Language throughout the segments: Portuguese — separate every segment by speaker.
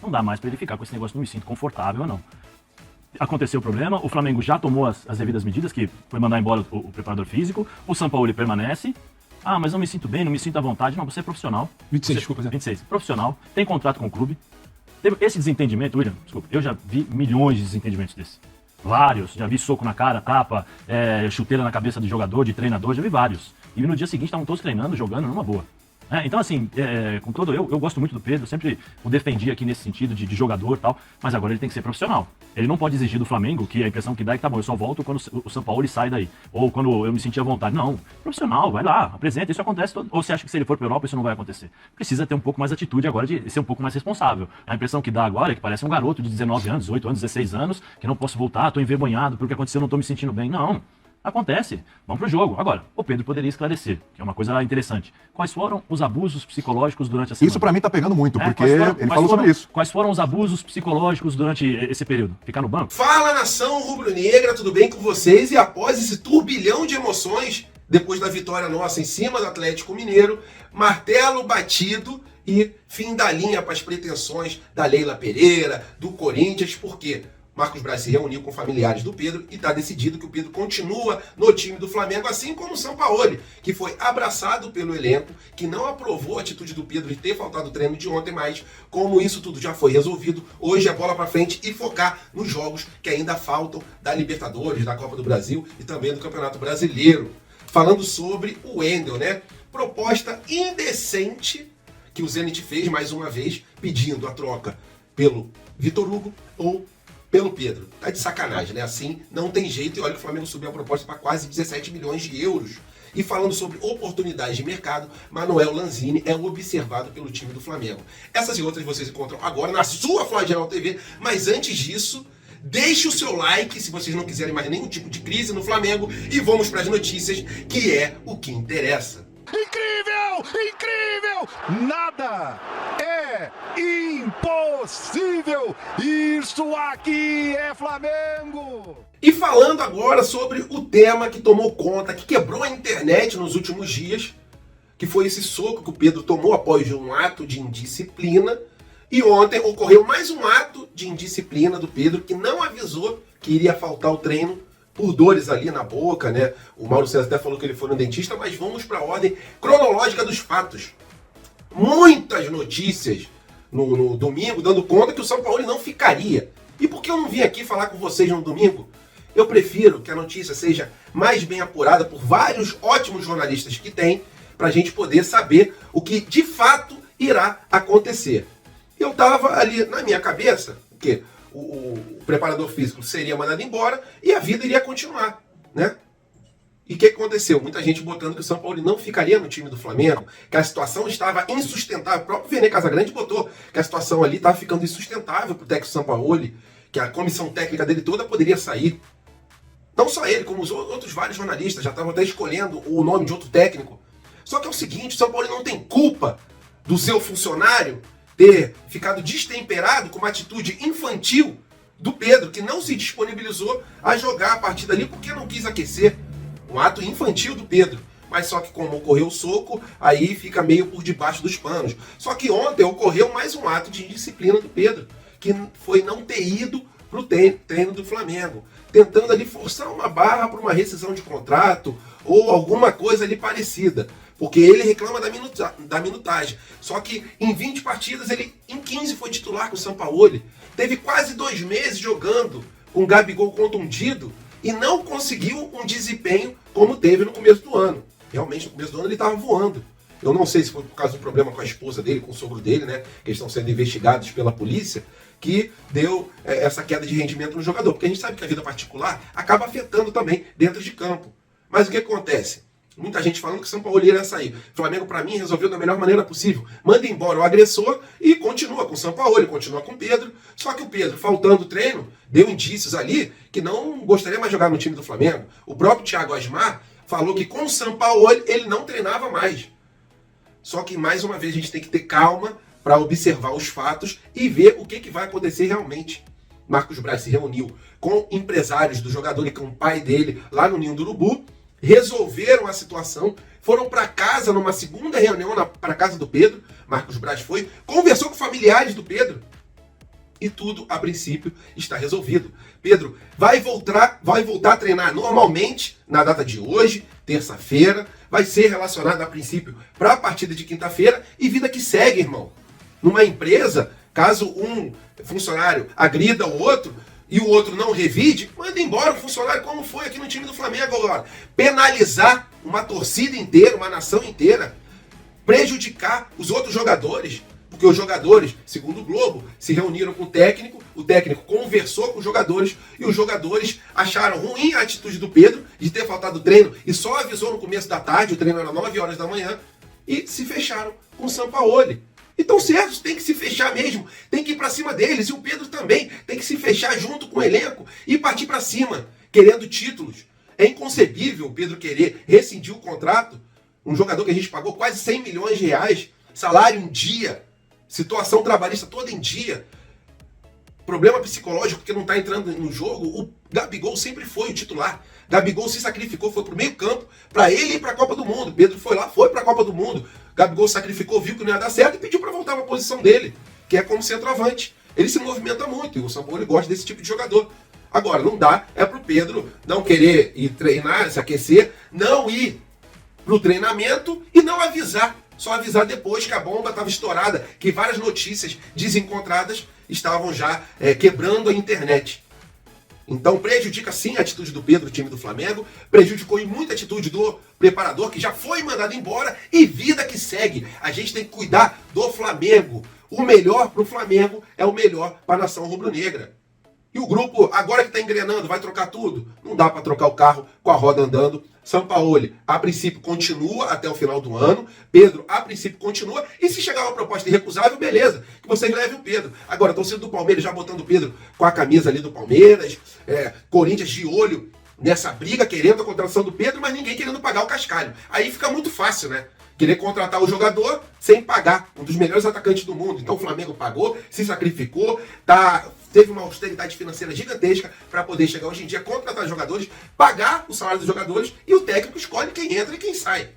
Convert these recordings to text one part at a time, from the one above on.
Speaker 1: Não dá mais para ele ficar com esse negócio, não me sinto confortável ou não. Aconteceu o problema, o Flamengo já tomou as devidas medidas, que foi mandar embora o preparador físico, o Sampaoli permanece. Ah, mas não me sinto bem, não me sinto à vontade. Não, você é profissional.
Speaker 2: 26, desculpa, Zé.
Speaker 1: 26, profissional, tem contrato com o clube. Teve esse desentendimento, William, desculpa, eu já vi milhões de desentendimentos desses. Vários, já vi soco na cara, tapa, chuteira na cabeça de jogador, de treinador, já vi vários. E no dia seguinte estavam todos treinando, jogando numa boa. Então, assim, com todo eu gosto muito do Pedro, sempre o defendi aqui nesse sentido de jogador e tal, mas agora ele tem que ser profissional. Ele não pode exigir do Flamengo, que a impressão que dá é que tá bom, eu só volto quando o Sampaoli sai daí, ou quando eu me sentir à vontade. Não, profissional, vai lá, apresenta, isso acontece todo. Ou você acha que se ele for pra Europa isso não vai acontecer? Precisa ter um pouco mais de atitude agora, de ser um pouco mais responsável. A impressão que dá agora é que parece um garoto de 19 anos, 18 anos, 16 anos, que não posso voltar, tô envergonhado pelo que aconteceu, não tô me sentindo bem. Não. Acontece. Vamos pro jogo. Agora, o Pedro poderia esclarecer, que é uma coisa interessante. Quais foram os abusos psicológicos durante a semana?
Speaker 3: Isso pra mim tá pegando muito, porque ele falou sobre isso.
Speaker 1: Quais foram os abusos psicológicos durante esse período? Ficar no banco?
Speaker 4: Fala, nação rubro-negra, tudo bem com vocês? E após esse turbilhão de emoções, depois da vitória nossa em cima do Atlético Mineiro, martelo batido e fim da linha para as pretensões da Leila Pereira, do Corinthians, por quê? Marcos Braz se reuniu com familiares do Pedro e está decidido que o Pedro continua no time do Flamengo, assim como o Sampaoli, que foi abraçado pelo elenco, que não aprovou a atitude do Pedro de ter faltado o treino de ontem, mas como isso tudo já foi resolvido, hoje é bola para frente e focar nos jogos que ainda faltam da Libertadores, da Copa do Brasil e também do Campeonato Brasileiro. Falando sobre o Wendel, né? Proposta indecente que o Zenit fez mais uma vez, pedindo a troca pelo Vitor Hugo ou pelo Pedro. Tá de sacanagem, né? Assim não tem jeito. E olha, o Flamengo subiu a proposta para quase 17 milhões de euros. E falando sobre oportunidades de mercado, Manuel Lanzini é observado pelo time do Flamengo. Essas e outras vocês encontram agora na sua Flá Geral TV. Mas antes disso, deixe o seu like se vocês não quiserem mais nenhum tipo de crise no Flamengo. E vamos para as notícias, que é o que interessa.
Speaker 2: Incrível! Incrível! Nada é impossível! Isso aqui é Flamengo!
Speaker 4: E falando agora sobre o tema que tomou conta, que quebrou a internet nos últimos dias, que foi esse soco que o Pedro tomou após um ato de indisciplina. E ontem ocorreu mais um ato de indisciplina do Pedro, que não avisou que iria faltar o treino por dores ali na boca, né? O Mauro César até falou que ele foi no dentista, mas vamos para a ordem cronológica dos fatos. Muitas notícias no domingo dando conta que o Sampaoli não ficaria. E por que eu não vim aqui falar com vocês no domingo? Eu prefiro que a notícia seja mais bem apurada por vários ótimos jornalistas que tem, para a gente poder saber o que de fato irá acontecer. Eu estava ali na minha cabeça, que o preparador físico seria mandado embora e a vida iria continuar, né? E o que aconteceu? Muita gente botando que o Sampaoli não ficaria no time do Flamengo, que a situação estava insustentável. O próprio Vene Casagrande botou que a situação ali estava ficando insustentável para o técnico Sampaoli, que a comissão técnica dele toda poderia sair. Não só ele, como os outros vários jornalistas já estavam até escolhendo o nome de outro técnico. Só que é o seguinte, o Sampaoli não tem culpa do seu funcionário ter ficado destemperado com uma atitude infantil do Pedro, que não se disponibilizou a jogar a partida ali porque não quis aquecer. Um ato infantil do Pedro. Mas só que como ocorreu o soco, aí fica meio por debaixo dos panos. Só que ontem ocorreu mais um ato de indisciplina do Pedro, que foi não ter ido para o treino do Flamengo, tentando ali forçar uma barra para uma rescisão de contrato ou alguma coisa ali parecida. Porque ele reclama da minutagem. Só que em 20 partidas, ele em 15 foi titular com o Sampaoli. Teve quase 2 meses jogando com o Gabigol contundido e não conseguiu um desempenho como teve no começo do ano. Realmente, no começo do ano ele estava voando. Eu não sei se foi por causa do problema com a esposa dele, com o sogro dele, né? Que estão sendo investigados pela polícia, que deu essa queda de rendimento no jogador. Porque a gente sabe que a vida particular acaba afetando também dentro de campo. Mas o que acontece? Muita gente falando que o Sampaoli iria sair. O Flamengo, para mim, resolveu da melhor maneira possível. Manda embora o agressor e continua com o Sampaoli, continua com o Pedro. Só que o Pedro, faltando treino, deu indícios ali que não gostaria mais de jogar no time do Flamengo. O próprio Thiago Asmar falou que com o Sampaoli ele não treinava mais. Só que, mais uma vez, a gente tem que ter calma para observar os fatos e ver o que vai acontecer realmente. Marcos Braz se reuniu com empresários do jogador e com o pai dele lá no Ninho do Urubu, resolveram a situação, foram para casa numa segunda reunião para casa do Pedro. Marcos Braz foi, conversou com familiares do Pedro, e tudo, a princípio, está resolvido. Pedro vai voltar a treinar normalmente na data de hoje, terça-feira, vai ser relacionado a princípio para a partida de quinta-feira e vida que segue, irmão. Numa empresa, caso um funcionário agrida o outro e o outro não revide, manda embora o funcionário, como foi aqui no time do Flamengo agora. Penalizar uma torcida inteira, uma nação inteira, prejudicar os outros jogadores, porque os jogadores, segundo o Globo, se reuniram com o técnico conversou com os jogadores e os jogadores acharam ruim a atitude do Pedro de ter faltado treino e só avisou no começo da tarde, o treino era 9 horas da manhã, e se fecharam com o Sampaoli. Então, certo, tem que se fechar mesmo, tem que ir pra cima deles, e o Pedro também tem que se fechar junto com o elenco e partir pra cima, querendo títulos. É inconcebível o Pedro querer rescindir o contrato, um jogador que a gente pagou quase 100 milhões de reais, salário em dia, situação trabalhista toda em dia, problema psicológico porque não está entrando no jogo. O Gabigol sempre foi o titular. Gabigol se sacrificou, foi pro meio campo para ele ir para a Copa do Mundo. Pedro foi lá, foi para a Copa do Mundo. Gabigol sacrificou, viu que não ia dar certo e pediu para voltar para a posição dele, que é como centroavante. Ele se movimenta muito e o Sampaoli gosta desse tipo de jogador. Agora, não dá, é pro Pedro não querer ir treinar, se aquecer, não ir pro treinamento e não avisar. Só avisar depois que a bomba estava estourada, que várias notícias desencontradas estavam já quebrando a internet. Então prejudica sim a atitude do Pedro, o time do Flamengo, prejudicou e muito a atitude do preparador, que já foi mandado embora, e vida que segue. A gente tem que cuidar do Flamengo. O melhor para o Flamengo é o melhor para a nação rubro-negra. E o grupo, agora que está engrenando, vai trocar tudo? Não dá para trocar o carro com a roda andando. Sampaoli, a princípio, continua até o final do ano. Pedro, a princípio, continua. E se chegar uma proposta irrecusável, beleza, que vocês levem o Pedro. Agora, a torcida do Palmeiras já botando o Pedro com a camisa ali do Palmeiras. Corinthians de olho nessa briga, querendo a contratação do Pedro, mas ninguém querendo pagar o cascalho. Aí fica muito fácil, né? Querer contratar o jogador sem pagar, um dos melhores atacantes do mundo. Então o Flamengo pagou, se sacrificou, teve uma austeridade financeira gigantesca para poder chegar hoje em dia, contratar jogadores, pagar o salário dos jogadores e o técnico escolhe quem entra e quem sai.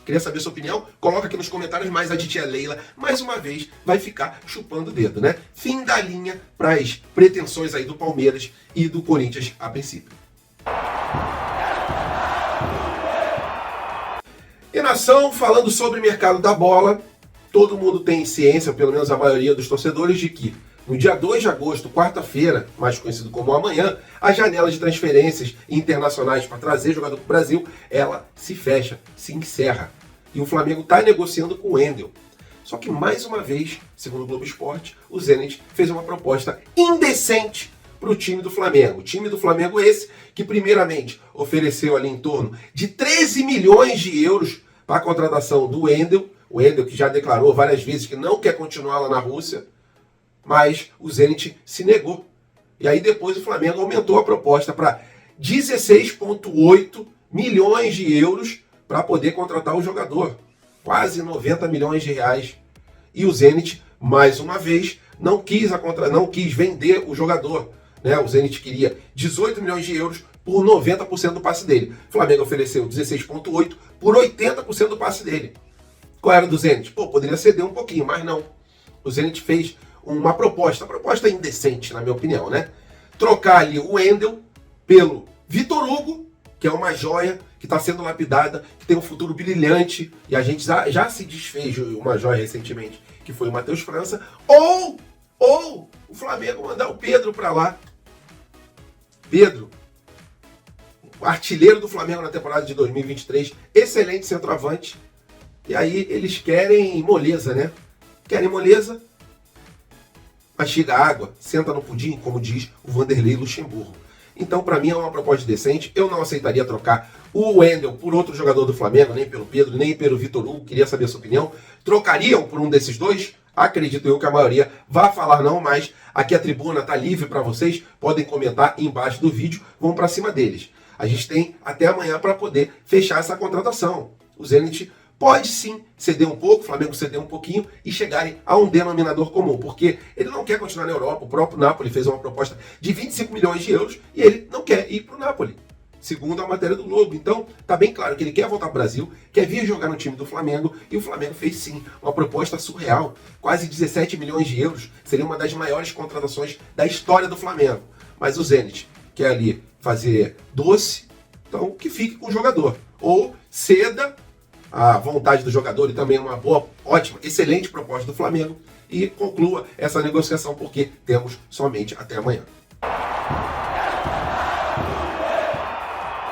Speaker 4: Queria saber a sua opinião? Coloca aqui nos comentários, mas a titia Leila, mais uma vez, vai ficar chupando o dedo, né? Fim da linha para as pretensões aí do Palmeiras e do Corinthians a princípio. E nação, falando sobre o mercado da bola, todo mundo tem ciência, pelo menos a maioria dos torcedores, de que no dia 2 de agosto, quarta-feira, mais conhecido como amanhã, a janela de transferências internacionais para trazer jogador para o Brasil, ela se fecha, se encerra. E o Flamengo está negociando com o Wendel. Só que, mais uma vez, segundo o Globo Esporte, o Zenit fez uma proposta indecente para o time do Flamengo. O time do Flamengo esse que, primeiramente, ofereceu ali em torno de 13 milhões de euros para a contratação do Wendel. O Wendel que já declarou várias vezes que não quer continuar lá na Rússia, mas o Zenit se negou. E aí depois o Flamengo aumentou a proposta para 16,8 milhões de euros para poder contratar o jogador. Quase 90 milhões de reais. E o Zenit, mais uma vez, não quis vender o jogador. Né? O Zenit queria 18 milhões de euros por 90% do passe dele. O Flamengo ofereceu 16,8 por 80% do passe dele. Qual era do Zenit? Poderia ceder um pouquinho, mas não. O Zenit fez uma proposta indecente, na minha opinião, né? Trocar ali o Wendel pelo Vitor Hugo, que é uma joia que está sendo lapidada, que tem um futuro brilhante, e a gente já se desfez de uma joia recentemente, que foi o Matheus França, ou o Flamengo mandar o Pedro para lá. Pedro, o artilheiro do Flamengo na temporada de 2023, excelente centroavante, e aí eles querem moleza, né? Querem moleza, mastiga água, senta no pudim, como diz o Vanderlei Luxemburgo. Então, para mim, é uma proposta decente. Eu não aceitaria trocar o Wendel por outro jogador do Flamengo, nem pelo Pedro, nem pelo Vitor Hugo. Queria saber a sua opinião. Trocariam por um desses dois? Acredito eu que a maioria vai falar não, mas aqui a tribuna está livre para vocês. Podem comentar embaixo do vídeo. Vamos para cima deles. A gente tem até amanhã para poder fechar essa contratação. O Zenit pode sim ceder um pouco, o Flamengo ceder um pouquinho e chegarem a um denominador comum, porque ele não quer continuar na Europa. O próprio Napoli fez uma proposta de 25 milhões de euros e ele não quer ir para o Napoli. segundo a matéria do Globo. Então, tá bem claro que ele quer voltar para o Brasil, quer vir jogar no time do Flamengo, e o Flamengo fez sim uma proposta surreal, quase 17 milhões de euros, seria uma das maiores contratações da história do Flamengo. Mas o Zenit quer ali fazer doce, então que fique com o jogador. Ou ceda a vontade do jogador, e também uma boa, ótima, excelente proposta do Flamengo, e conclua essa negociação, porque temos somente até amanhã.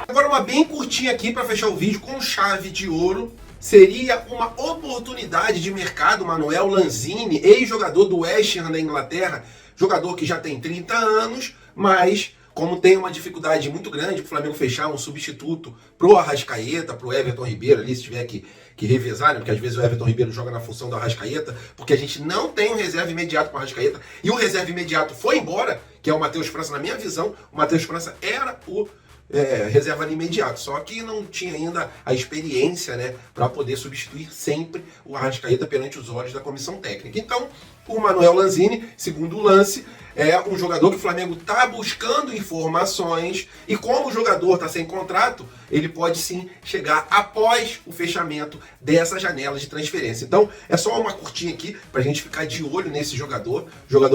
Speaker 4: Agora uma bem curtinha aqui para fechar o vídeo com chave de ouro. Seria uma oportunidade de mercado. Manuel Lanzini, ex-jogador do West Ham da Inglaterra, jogador que já tem 30 anos, mas como tem uma dificuldade muito grande para o Flamengo fechar um substituto pro Arrascaeta, pro Everton Ribeiro ali, se tiver que revezar, né? Porque às vezes o Everton Ribeiro joga na função do Arrascaeta, porque a gente não tem um reserva imediato para o Arrascaeta, e o reserva imediato foi embora, que é o Matheus França. Na minha visão, o Matheus França era o reserva ali imediato, só que não tinha ainda a experiência, né, para poder substituir sempre o Arrascaeta perante os olhos da comissão técnica. Então, o Manuel Lanzini, segundo o Lance, é um jogador que o Flamengo está buscando informações, e como o jogador está sem contrato, ele pode sim chegar após o fechamento dessa janela de transferência. Então, é só uma curtinha aqui para a gente ficar de olho nesse jogador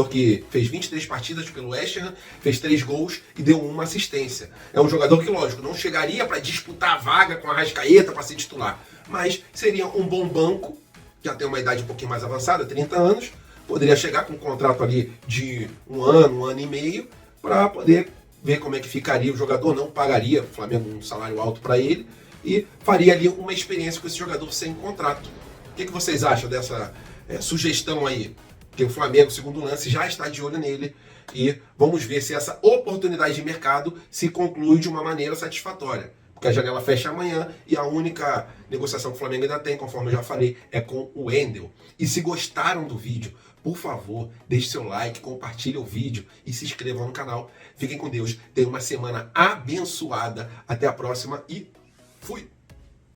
Speaker 4: que fez 23 partidas pelo West Ham, fez 3 gols e deu uma assistência. É um jogador que, lógico, não chegaria para disputar a vaga com a Arrascaeta para ser titular, mas seria um bom banco, já tem uma idade um pouquinho mais avançada, 30 anos, poderia chegar com um contrato ali de um ano e meio, para poder ver como é que ficaria o jogador. Não pagaria o Flamengo um salário alto para ele, e faria ali uma experiência com esse jogador sem contrato. O que vocês acham dessa sugestão aí? Que o Flamengo, segundo o Lance, já está de olho nele, e vamos ver se essa oportunidade de mercado se conclui de uma maneira satisfatória. Porque a janela fecha amanhã e a única negociação que o Flamengo ainda tem, conforme eu já falei, é com o Wendel. E se gostaram do vídeo, por favor, deixe seu like, compartilhe o vídeo e se inscrevam no canal. Fiquem com Deus, tenham uma semana abençoada. Até a próxima e fui!